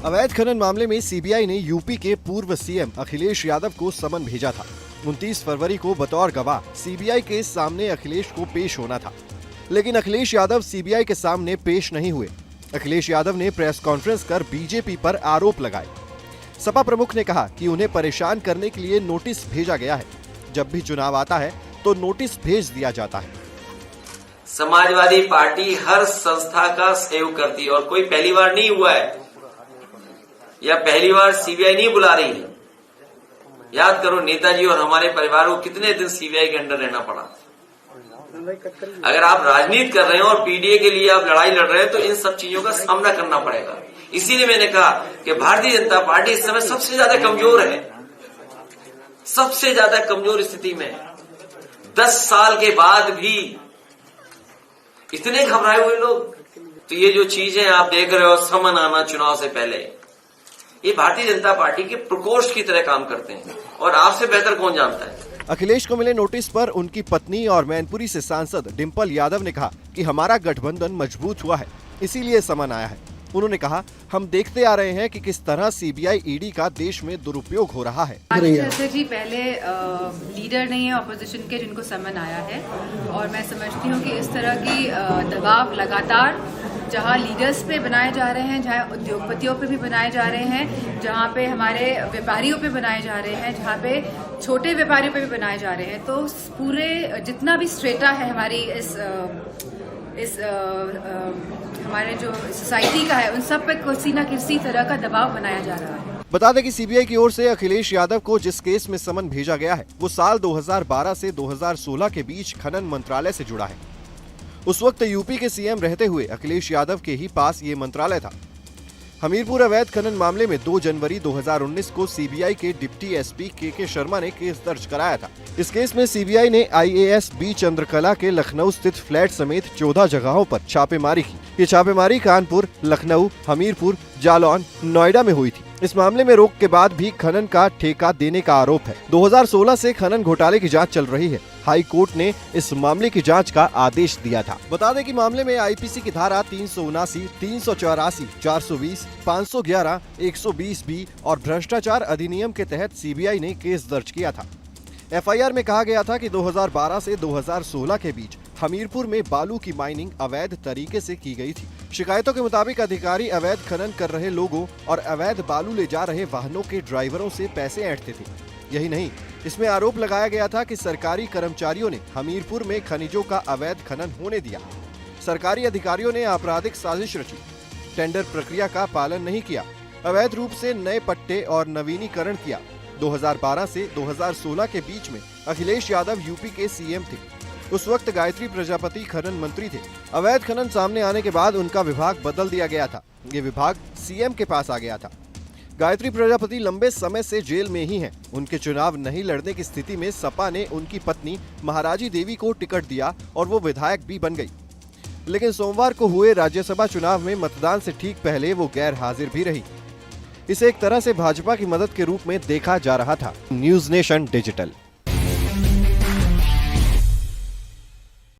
अवैध खनन मामले में सीबीआई ने यूपी के पूर्व सीएम अखिलेश यादव को समन भेजा था। 29 फरवरी को बतौर गवाह सीबीआई के सामने अखिलेश को पेश होना था, लेकिन अखिलेश यादव सीबीआई के सामने पेश नहीं हुए। अखिलेश यादव ने प्रेस कॉन्फ्रेंस कर बीजेपी पर आरोप लगाए। सपा प्रमुख ने कहा कि उन्हें परेशान करने के लिए नोटिस भेजा गया है। जब भी चुनाव आता है तो नोटिस भेज दिया जाता है। समाजवादी पार्टी हर संस्था का सहयोग करती है और कोई पहली बार नहीं हुआ है या पहली बार सीबीआई नहीं बुला रही है। याद करो नेताजी और हमारे परिवार को कितने दिन सीबीआई के अंडर रहना पड़ा। अगर आप राजनीति कर रहे हैं और पीडीए के लिए आप लड़ाई लड़ रहे हैं तो इन सब चीजों का सामना करना पड़ेगा। इसीलिए मैंने कहा कि भारतीय जनता पार्टी इस समय सबसे ज्यादा कमजोर है, सबसे ज्यादा कमजोर स्थिति में। 10 साल के बाद भी इतने घबराए हुए लोग। तो ये जो चीजें आप देख रहे हो, समन आना चुनाव से पहले, ये भारतीय जनता पार्टी के प्रकोष्ठ की तरह काम करते हैं और आपसे बेहतर कौन जानता है। अखिलेश को मिले नोटिस पर उनकी पत्नी और मैनपुरी से सांसद डिंपल यादव ने कहा कि हमारा गठबंधन मजबूत हुआ है, इसीलिए समन आया है। उन्होंने कहा, हम देखते आ रहे हैं कि किस तरह सीबीआई ईडी का देश में दुरुपयोग हो रहा है। जी पहले लीडर नहीं है ऑपोजिशन के जिनको समन आया है, और मैं समझती हूँ कि इस तरह की दबाव लगातार जहाँ लीडर्स पे बनाए जा रहे हैं, जहाँ उद्योगपतियों पे भी बनाए जा रहे हैं, जहाँ पे हमारे व्यापारियों पे बनाए जा रहे हैं, जहाँ पे छोटे व्यापारियों पे भी बनाए जा रहे हैं, तो पूरे जितना भी स्ट्रेटा है हमारी इस हमारे जो सोसाइटी का है, उन सब पे किसी न किसी तरह का दबाव बनाया जा रहा है। बता दें कि सीबीआई की ओर से अखिलेश यादव को जिस केस में समन भेजा गया है वो साल 2012 से 2016 के बीच खनन मंत्रालय से जुड़ा है। उस वक्त यूपी के सीएम रहते हुए अखिलेश यादव के ही पास ये मंत्रालय था। हमीरपुर अवैध खनन मामले में 2 जनवरी 2019 को सीबीआई के डिप्टी एसपी के शर्मा ने केस दर्ज कराया था। इस केस में सीबीआई ने आईएएस बी चंद्रकला के लखनऊ स्थित फ्लैट समेत 14 जगहों पर छापेमारी की। ये छापेमारी कानपुर, लखनऊ, हमीरपुर, जालौन, नोएडा में हुई थी। इस मामले में रोक के बाद भी खनन का ठेका देने का आरोप है। 2016 से खनन घोटाले की जांच चल रही है। हाई कोर्ट ने इस मामले की जांच का आदेश दिया था। बता दें कि मामले में आईपीसी की धारा 379, 384, 420, 511, 120 बी और भ्रष्टाचार अधिनियम के तहत सीबीआई ने केस दर्ज किया था। एफआईआर में कहा गया था कि 2012 से 2016 के बीच हमीरपुर में बालू की माइनिंग अवैध तरीके से की गई थी। शिकायतों के मुताबिक अधिकारी अवैध खनन कर रहे लोगों और अवैध बालू ले जा रहे वाहनों के ड्राइवरों से पैसे ऐंठते थे। यही नहीं, इसमें आरोप लगाया गया था कि सरकारी कर्मचारियों ने हमीरपुर में खनिजों का अवैध खनन होने दिया। सरकारी अधिकारियों ने आपराधिक साजिश रची, टेंडर प्रक्रिया का पालन नहीं किया, अवैध रूप से नए पट्टे और नवीनीकरण किया। 2012 से 2016 के बीच में अखिलेश यादव यूपी के सीएम थे। उस वक्त गायत्री प्रजापति खनन मंत्री थे। अवैध खनन सामने आने के बाद उनका विभाग बदल दिया गया था। ये विभाग सीएम के पास आ गया था। गायत्री प्रजापति लंबे समय से जेल में ही हैं। उनके चुनाव नहीं लड़ने की स्थिति में सपा ने उनकी पत्नी महाराजी देवी को टिकट दिया और वो विधायक भी बन गई। लेकिन सोमवार को हुए राज्यसभा चुनाव में मतदान से ठीक पहले वो गैर हाजिर भी रही। इसे एक तरह से भाजपा की मदद के रूप में देखा जा रहा था। News nation digital.